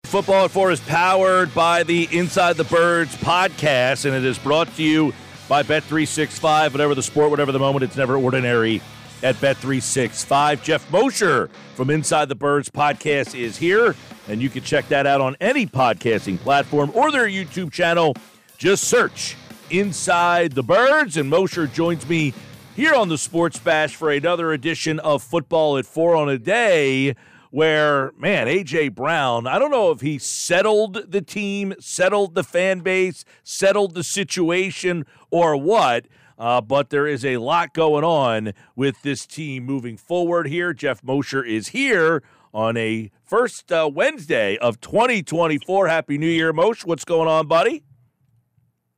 Football at 4 is powered by the Inside the Birds podcast, and it is brought to you by Bet365. Whatever the sport, whatever the moment, it's never ordinary at Bet365. Geoff Mosher from Inside the Birds podcast is here, and you can check that out on any podcasting platform or their YouTube channel. Just search Inside the Birds, and Mosher joins me here on the Sports Bash for another edition of Football at 4 on a day where, man, A.J. Brown, I don't know if he settled the team, settled the fan base, settled the situation or what, but there is a lot going on with this team moving forward here. Geoff Mosher is here on a first Wednesday of 2024. Happy New Year, Moshe. What's going on, buddy?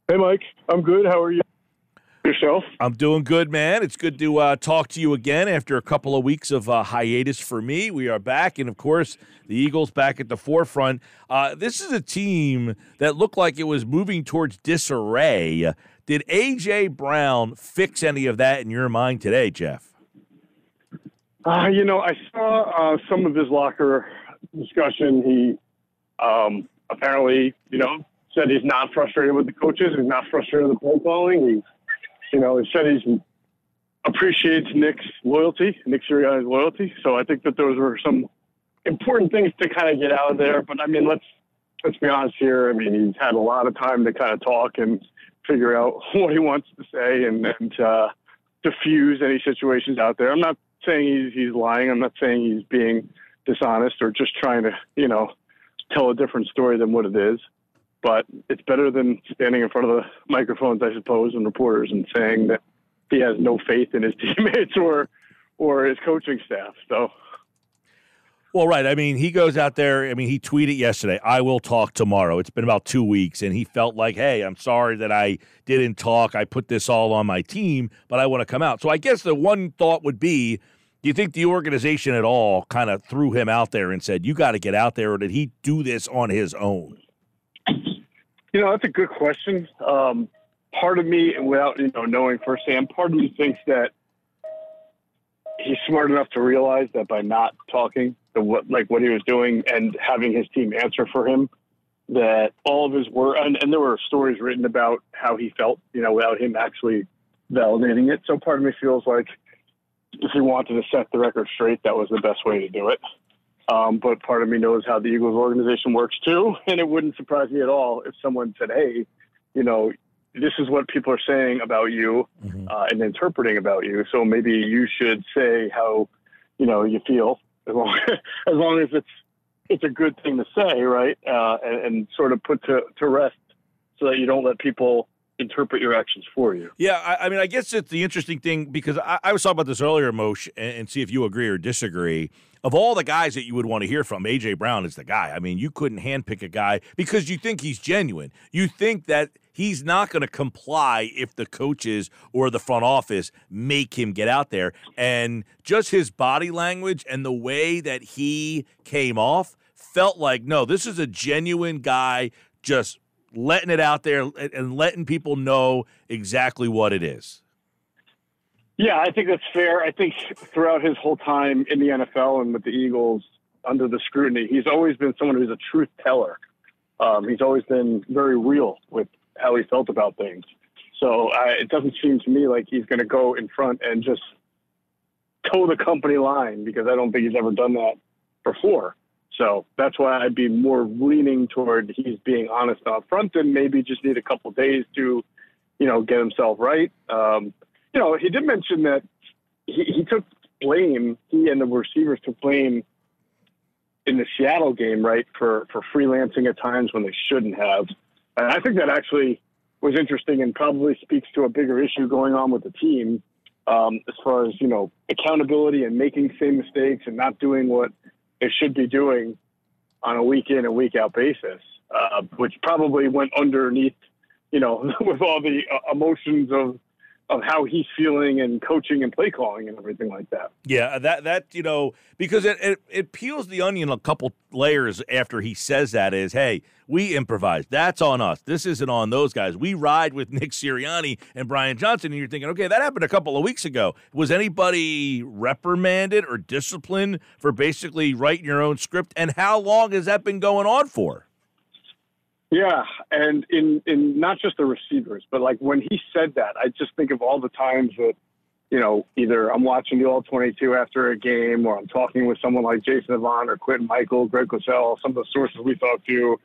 Hey, Mike. I'm good. How are you? Yourself? I'm doing good, man. It's good to talk to you again after a couple of weeks of hiatus for me. We are back, and, of course, the Eagles back at the forefront. This is a team that looked like it was moving towards disarray. Did A.J. Brown fix any of that in your mind today, Geoff? I saw some of his locker discussion. He apparently, said he's not frustrated with the coaches. He's not frustrated with the play calling. He said he appreciates Nick Sirianni's loyalty. So I think that those were some important things to kind of get out of there. But, I mean, let's be honest here. I mean, he's had a lot of time to kind of talk and figure out what he wants to say and diffuse any situations out there. I'm not saying he's lying. I'm not saying he's being dishonest or just trying to, tell a different story than what it is. But it's better than standing in front of the microphones, I suppose, and reporters and saying that he has no faith in his teammates or his coaching staff. So, well, right. I mean, he goes out there. I mean, he tweeted yesterday, "I will talk tomorrow." It's been about 2 weeks, and he felt like, "Hey, I'm sorry that I didn't talk. I put this all on my team, but I want to come out." So I guess the one thought would be, do you think the organization at all kind of threw him out there and said, "You got to get out there," or did he do this on his own? That's a good question. Part of me, and without knowing firsthand, part of me thinks that he's smart enough to realize that by not talking to what he was doing and having his team answer for him, that all of his work, and there were stories written about how he felt, without him actually validating it. So part of me feels like if he wanted to set the record straight, that was the best way to do it. But part of me knows how the Eagles organization works too, and it wouldn't surprise me at all if someone said, "Hey, this is what people are saying about you and interpreting about you. So maybe you should say how you feel, as long as it's a good thing to say, right? And sort of put to rest so that you don't let people interpret your actions for you." Yeah, I mean, I guess it's the interesting thing because I was talking about this earlier, Moshe, and see if you agree or disagree. Of all the guys that you would want to hear from, A.J. Brown is the guy. I mean, you couldn't handpick a guy because you think he's genuine. You think that he's not going to comply if the coaches or the front office make him get out there. And just his body language and the way that he came off felt like, no, this is a genuine guy just letting it out there and letting people know exactly what it is. Yeah, I think that's fair. I think throughout his whole time in the NFL and with the Eagles under the scrutiny, he's always been someone who's a truth teller. He's always been very real with how he felt about things. So it doesn't seem to me like he's going to go in front and just toe the company line, because I don't think he's ever done that before. So that's why I'd be more leaning toward he's being honest up front and maybe just need a couple of days to, get himself right. He did mention that he took blame, he and the receivers took blame in the Seattle game, right, for freelancing at times when they shouldn't have. And I think that actually was interesting and probably speaks to a bigger issue going on with the team as far as, accountability and making same mistakes and not doing what they should be doing on a week in and week out basis, which probably went underneath, with all the emotions of how he's feeling and coaching and play calling and everything like that. Yeah, that because it peels the onion a couple layers after he says that is, hey, we improvise. That's on us. This isn't on those guys. We ride with Nick Sirianni and Brian Johnson, and you're thinking, okay, that happened a couple of weeks ago. Was anybody reprimanded or disciplined for basically writing your own script? And how long has that been going on for? Yeah, and in not just the receivers, but like when he said that, I just think of all the times that, either I'm watching the All-22 after a game, or I'm talking with someone like Jason Avant or Quentin Michael, Greg Cosell, some of the sources we talk to,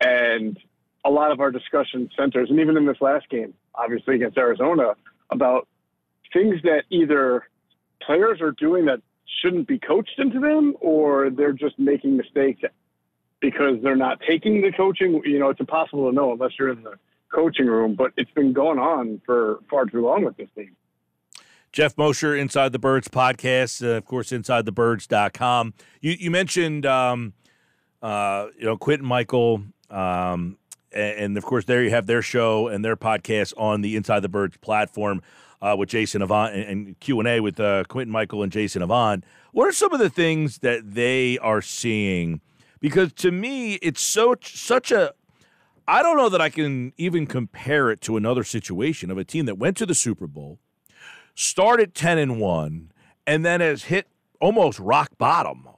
and a lot of our discussion centers, and even in this last game, obviously against Arizona, about things that either players are doing that shouldn't be coached into them, or they're just making mistakes because they're not taking the coaching. It's impossible to know unless you're in the coaching room, but it's been going on for far too long with this team. Geoff Mosher, Inside the Birds podcast, of course, InsideTheBirds.com. You mentioned, Quentin Michael, and of course, there you have their show and their podcast on the Inside the Birds platform with Jason Avant and Q&A with Quentin Michael and Jason Avant. What are some of the things that they are seeing? Because to me, it's such a – I don't know that I can even compare it to another situation of a team that went to the Super Bowl, started 10-1, and then has hit almost rock bottom.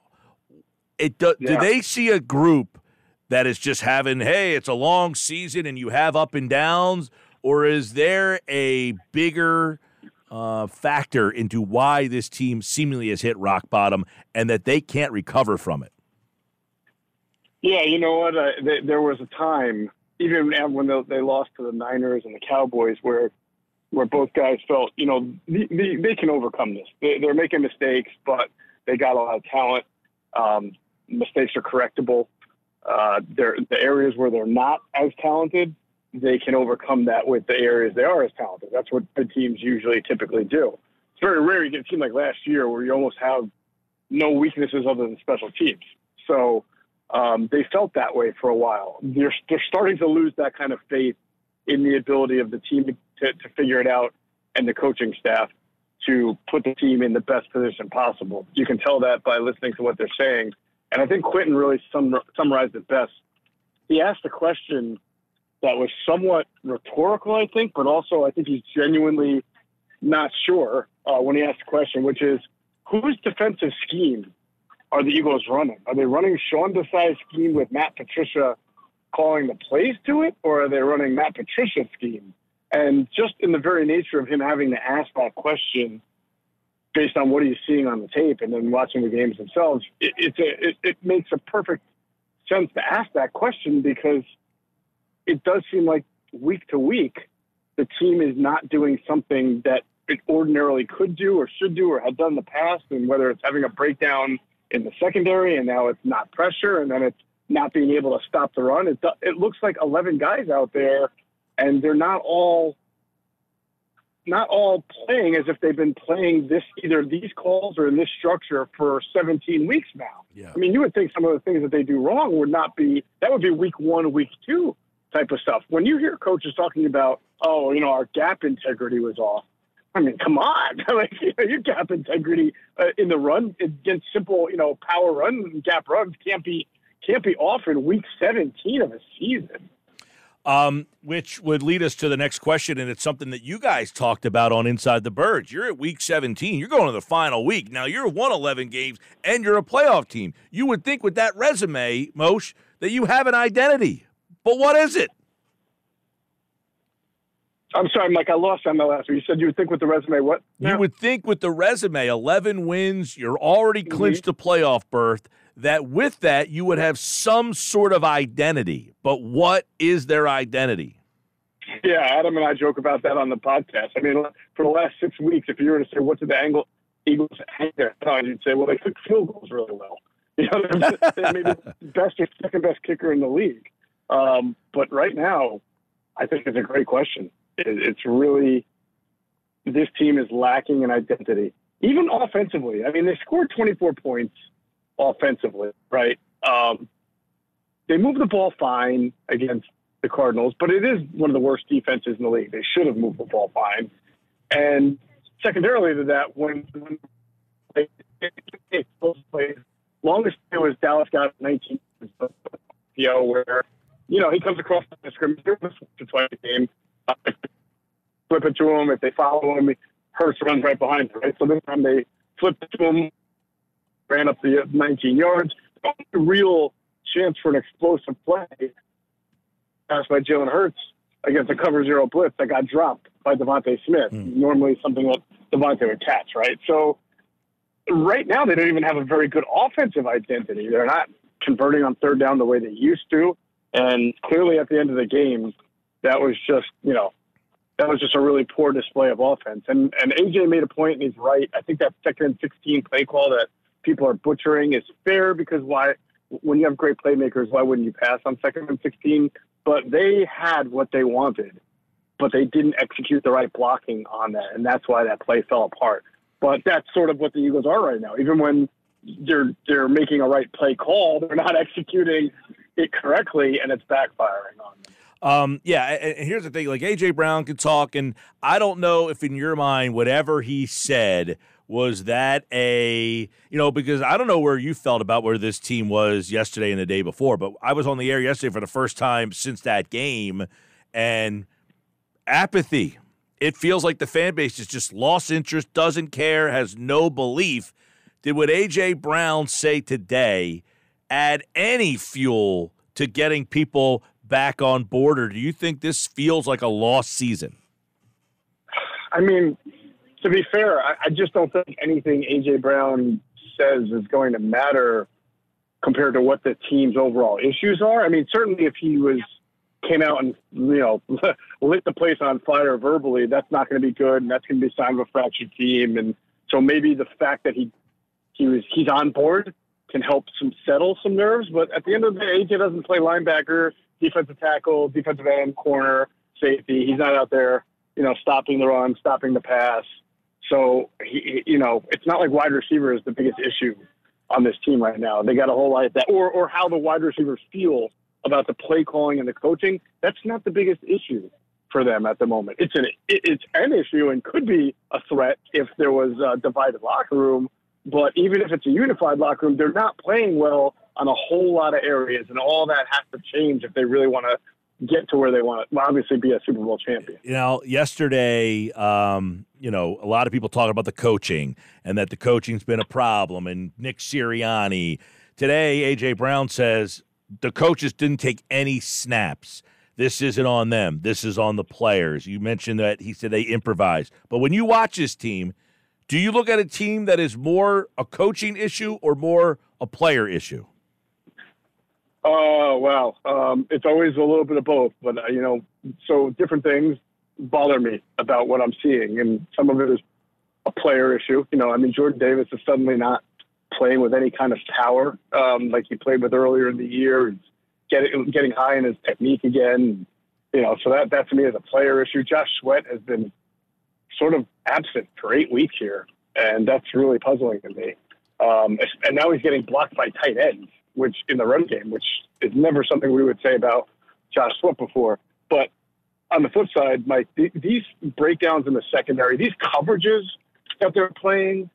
Do they see a group that is just having, hey, it's a long season and you have up and downs, or is there a bigger factor into why this team seemingly has hit rock bottom and that they can't recover from it? Yeah, you know what? There was a time, even when they lost to the Niners and the Cowboys, where both guys felt, they can overcome this. They're making mistakes, but they got a lot of talent. Mistakes are correctable. The areas where they're not as talented, they can overcome that with the areas they are as talented. That's what good teams typically do. It's very rare you get a team like last year where you almost have no weaknesses other than special teams. So they felt that way for a while. They're starting to lose that kind of faith in the ability of the team to figure it out, and the coaching staff to put the team in the best position possible. You can tell that by listening to what they're saying. And I think Quentin really summarized it best. He asked a question that was somewhat rhetorical, I think, but also I think he's genuinely not sure when he asked the question, which is, whose defensive scheme are the Eagles running? Are they running Sean Desai's scheme with Matt Patricia calling the plays to it, or are they running Matt Patricia's scheme? And just in the very nature of him having to ask that question based on what he's seeing on the tape and then watching the games themselves, it makes a perfect sense to ask that question, because it does seem like week to week the team is not doing something that it ordinarily could do or should do or had done in the past, and whether it's having a breakdown in the secondary and now it's not pressure and then it's not being able to stop the run. It looks like 11 guys out there, and they're not all playing as if they've been playing either these calls or in this structure for 17 weeks now. Yeah. I mean, you would think some of the things that they do wrong would be week 1, week 2 type of stuff. When you hear coaches talking about, our gap integrity was off. I mean, come on. Your gap integrity in the run against simple, power run, gap runs can't be off in week 17 of a season. Which would lead us to the next question, and it's something that you guys talked about on Inside the Birds. You're at week 17. You're going to the final week. Now, you're won 11 games, and you're a playoff team. You would think with that resume, Moshe, that you have an identity. But what is it? I'm sorry, Mike, I lost on the last one. You said you would think with the resume what? You would think with the resume, 11 wins, you're already clinched a playoff berth, that with that you would have some sort of identity. But what is their identity? Yeah, Adam and I joke about that on the podcast. I mean, for the last 6 weeks, if you were to say, what did the Eagles hang their head, you'd say, well, they took field goals really well. They're maybe the best or second best kicker in the league. But right now, I think it's a great question. It's really, this team is lacking an identity, even offensively. I mean, they scored 24 points offensively, right? They moved the ball fine against the Cardinals, but it is one of the worst defenses in the league. They should have moved the ball fine. And secondarily to that, when they play, longest it was Dallas got 19, where, he comes across the scrimmage twice a game, flip it to him. If they follow him, Hurts runs right behind him, right? So this time they flipped it to him, ran up the 19 yards. The only real chance for an explosive play passed by Jalen Hurts against a cover zero blitz that got dropped by Devontae Smith. Normally something that Devontae would catch, right? So right now they don't even have a very good offensive identity. They're not converting on third down the way they used to. And clearly at the end of the game, that was just a really poor display of offense. And AJ made a point, and he's right. I think that 2nd and 16 play call that people are butchering is fair, because when you have great playmakers, why wouldn't you pass on 2nd and 16? But they had what they wanted, but they didn't execute the right blocking on that, and that's why that play fell apart. But that's sort of what the Eagles are right now. Even when they're making a right play call, they're not executing it correctly, and it's backfiring on them. And here's the thing, like A.J. Brown can talk, and I don't know if in your mind whatever he said was that because I don't know where you felt about where this team was yesterday and the day before, but I was on the air yesterday for the first time since that game, and apathy. It feels like the fan base has just lost interest, doesn't care, has no belief. Did what A.J. Brown say today add any fuel to getting people back on board, or do you think this feels like a lost season? I mean, to be fair, I just don't think anything A.J. Brown says is going to matter compared to what the team's overall issues are. I mean, certainly if he came out and, lit the place on fire verbally, that's not going to be good, and that's going to be a sign of a fractured team. And so maybe the fact that he's on board can help settle some nerves. But at the end of the day, AJ doesn't play linebacker, defensive tackle, defensive end, corner, safety. He's not out there, stopping the run, stopping the pass. So, it's not like wide receiver is the biggest issue on this team right now. They got a whole lot of that. Or how the wide receivers feel about the play calling and the coaching. That's not the biggest issue for them at the moment. It's an issue and could be a threat if there was a divided locker room. But even if it's a unified locker room, they're not playing well on a whole lot of areas, and all that has to change if they really want to get to where they want to obviously be a Super Bowl champion. Yesterday, a lot of people talking about the coaching and that the coaching's been a problem, and Nick Sirianni. Today, A.J. Brown says the coaches didn't take any snaps. This isn't on them. This is on the players. You mentioned that he said they improvised. But when you watch this team, do you look at a team that is more a coaching issue or more a player issue? Oh, wow. It's always a little bit of both. But, so different things bother me about what I'm seeing. And some of it is a player issue. Jordan Davis is suddenly not playing with any kind of power like he played with earlier in the year. Getting high in his technique again. So that to me is a player issue. Josh Sweat has been sort of absent for 8 weeks here, and that's really puzzling to me. And now he's getting blocked by tight ends, which in the run game, which is never something we would say about Josh Sweat before. But on the flip side, Mike, these breakdowns in the secondary, these coverages that they're playing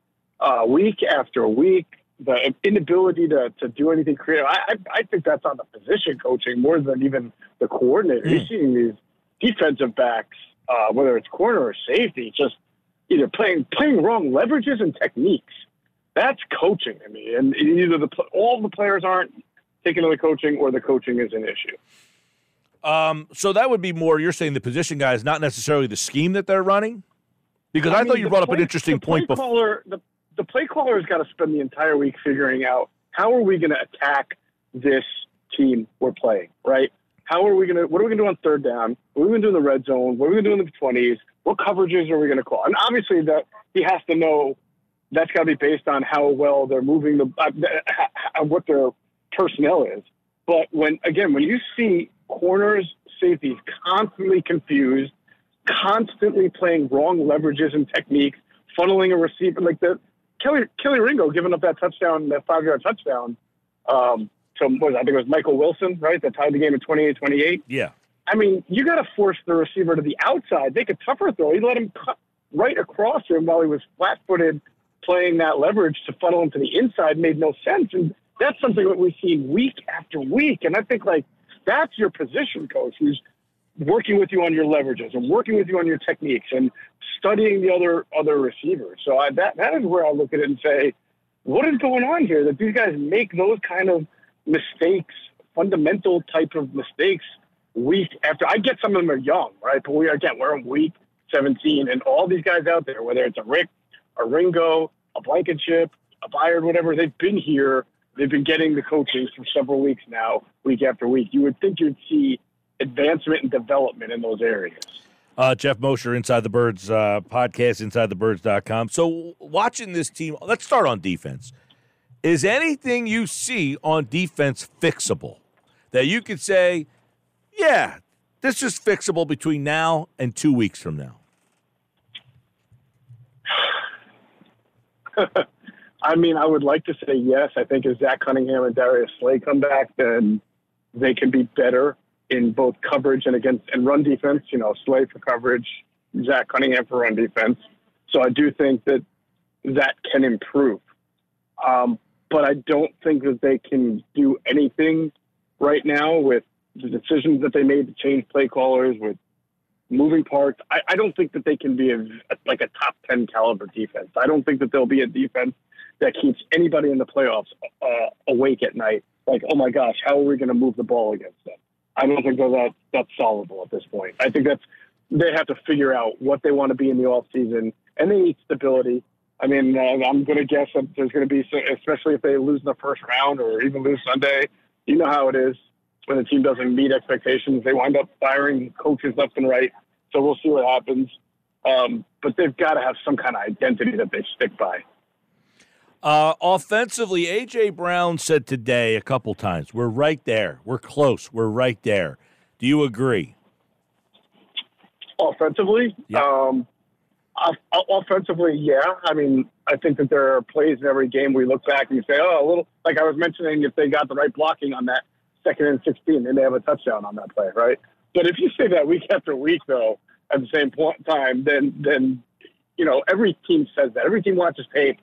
week after week, the inability to do anything creative, I think that's on the position coaching more than even the coordinator. You're seeing these defensive backs, whether it's corner or safety, just either playing wrong leverages and techniques. That's coaching to me. And either all the players aren't taking to the coaching or the coaching is an issue. So that would be more, you're saying the position guys, not necessarily the scheme that they're running? Because I thought you brought up an interesting point before. The play caller has got to spend the entire week figuring out how are we going to attack this team we're playing, right? What are we going to do on third down? What are we going to do in the red zone? What are we going to do in the 20s? What coverages are we going to call? And obviously that he has to know that's got to be based on how well they're moving what their personnel is. But when you see corners, safeties constantly confused, constantly playing wrong leverages and techniques, funneling a receiver like Kelly Ringo giving up that touchdown, that 5-yard touchdown. I think it was Michael Wilson, right? That tied the game at 28-28. Yeah. I mean, you got to force the receiver to the outside. Make a tougher throw. You let him right across him while he was flat-footed playing that leverage to funnel him to the inside made no sense. And that's something that we've seen week after week. And I think, like, that's your position coach who's working with you on your leverages and working with you on your techniques and studying the other receivers. So that is where I look at it and say, what is going on here that these guys make those kind of mistakes, fundamental type of mistakes week after? I get some of them are young, right? But we're in week 17, and all these guys out there, whether it's a Rick, a Ringo, a Blankenship, a Byard, whatever, they've been here. They've been getting the coaching for several weeks now, week after week. You would think you'd see advancement and development in those areas. Geoff Mosher, Inside the Birds podcast, InsideTheBirds.com. So watching this team, let's start on defense. Is anything you see on defense fixable that you could say, yeah, this is fixable between now and 2 weeks from now? I mean, I would like to say yes. I think if Zach Cunningham and Darius Slay come back, then they can be better in both coverage and run defense. You know, Slay for coverage, Zach Cunningham for run defense. So I do think that can improve. But I don't think that they can do anything right now with the decisions that they made to change play callers, with moving parts. I don't think that they can be a top 10 caliber defense. I don't think that they'll be a defense that keeps anybody in the playoffs awake at night. Like, oh my gosh, how are we going to move the ball against them? I don't think that's solvable at this point. I think they have to figure out what they want to be in the offseason, and they need stability. I mean, I'm going to guess that there's going to be, especially if they lose in the first round or even lose Sunday, you know how it is when the team doesn't meet expectations. They wind up firing coaches left and right. So we'll see what happens. But they've got to have some kind of identity that they stick by. Offensively, A.J. Brown said today a couple times, we're right there. We're close. We're right there. Do you agree? Offensively? Yeah. Offensively, yeah. I mean, I think that there are plays in every game we look back and you say, oh, a little, like I was mentioning, if they got the right blocking on that 2nd and 16, then they have a touchdown on that play, right? But if you say that week after week, though, at the same time, then you know, every team says that. Every team watches tape,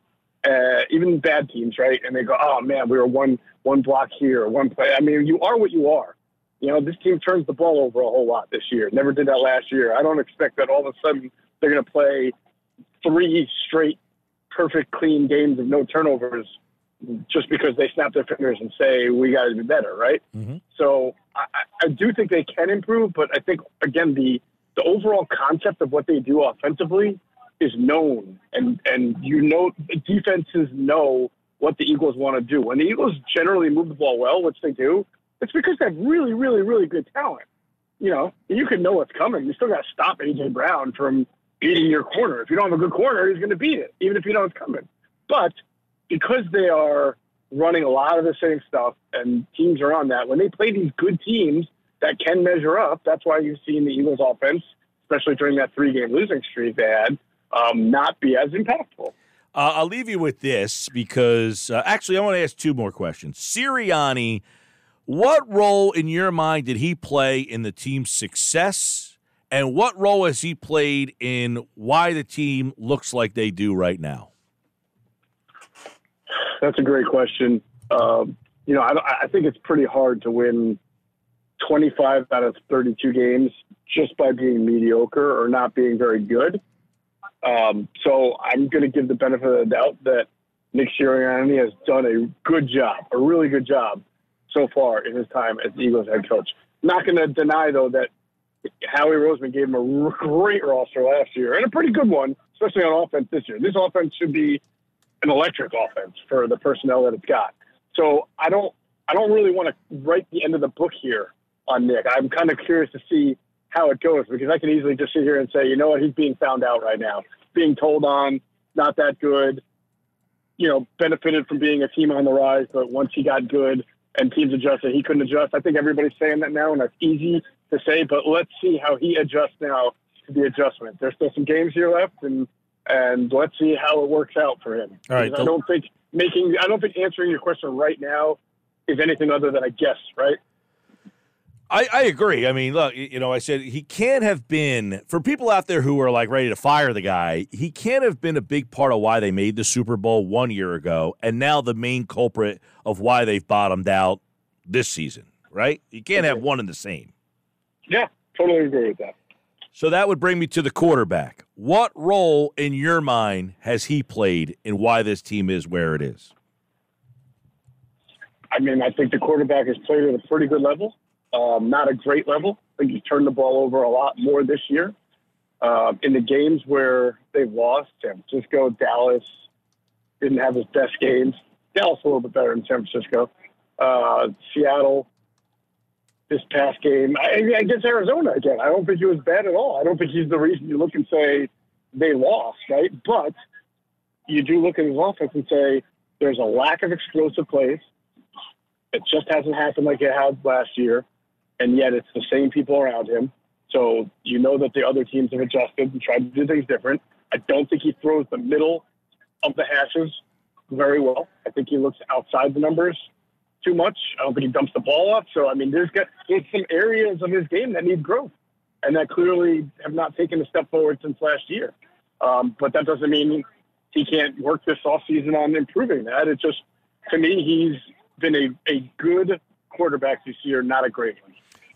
even bad teams, right? And they go, oh, man, we were one block here, one play. I mean, you are what you are. You know, this team turns the ball over a whole lot this year. Never did that last year. I don't expect that all of a sudden they're going to play 3 straight perfect, clean games of no turnovers just because they snap their fingers and say, we got to be better, right? Mm-hmm. So I do think they can improve, but I think, again, the overall concept of what they do offensively is known. And you know, defenses know what the Eagles want to do. When the Eagles generally move the ball well, which they do, it's because they have really, really, really good talent. You know, you can know what's coming. You still got to stop A.J. Brown from beating your corner. If you don't have a good corner, he's going to beat it, even if you know it's coming. But because they are running a lot of the same stuff and teams are on that, when they play these good teams that can measure up, that's why you've seen the Eagles offense, especially during that 3-game losing streak they had, not be as impactful. I'll leave you with this because, actually, I want to ask 2 more questions. Sirianni, what role in your mind did he play in the team's success, and what role has he played in why the team looks like they do right now? That's a great question. You know, I think it's pretty hard to win 25 out of 32 games just by being mediocre or not being very good. So I'm going to give the benefit of the doubt that Nick Sirianni has done a good job, a really good job so far in his time as the Eagles head coach. Not going to deny, though, that Howie Roseman gave him a great roster last year and a pretty good one, especially on offense this year. This offense should be an electric offense for the personnel that it's got. So I don't really want to write the end of the book here on Nick. I'm kind of curious to see how it goes, because I can easily just sit here and say, you know what, he's being found out right now, being told on, not that good, you know, benefited from being a team on the rise, but once he got good and teams adjusted, he couldn't adjust. I think everybody's saying that now, and that's easy to say, but let's see how he adjusts now to the adjustment. There's still some games here left, and let's see how it works out for him. All right. I don't think answering your question right now is anything other than a guess, right? I agree. I mean, look, I said he can't have been, for people out there who are like ready to fire the guy, he can't have been a big part of why they made the Super Bowl 1 year ago and now the main culprit of why they've bottomed out this season, right? You can't have one and the same. Yeah, totally agree with that. So that would bring me to the quarterback. What role in your mind has he played in why this team is where it is? I mean, I think the quarterback has played at a pretty good level. Not a great level. I think he's turned the ball over a lot more this year. In the games where they've lost, San Francisco, Dallas didn't have his best games. Dallas a little bit better than San Francisco. Seattle, this past game, I guess Arizona again. I don't think he was bad at all. I don't think he's the reason you look and say they lost, right? But you do look at his offense and say there's a lack of explosive plays. It just hasn't happened like it had last year. And yet it's the same people around him. So you know that the other teams have adjusted and tried to do things different. I don't think he throws the middle of the hashes very well. I think he looks outside the numbers too much. I don't think he dumps the ball off. So, I mean, there's some areas of his game that need growth and that clearly have not taken a step forward since last year. But that doesn't mean he can't work this offseason on improving that. It's just, to me, he's been a good quarterback this year, not a great one.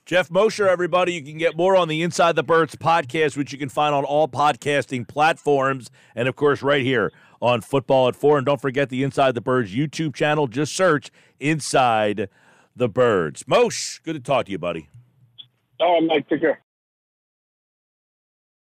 Geoff Mosher, everybody. You can get more on the Inside the Birds podcast, which you can find on all podcasting platforms, and, of course, right here on Football at 4. And don't forget the Inside the Birds YouTube channel. Just search Inside the Birds. Moshe, good to talk to you, buddy. Oh, Mike, take care.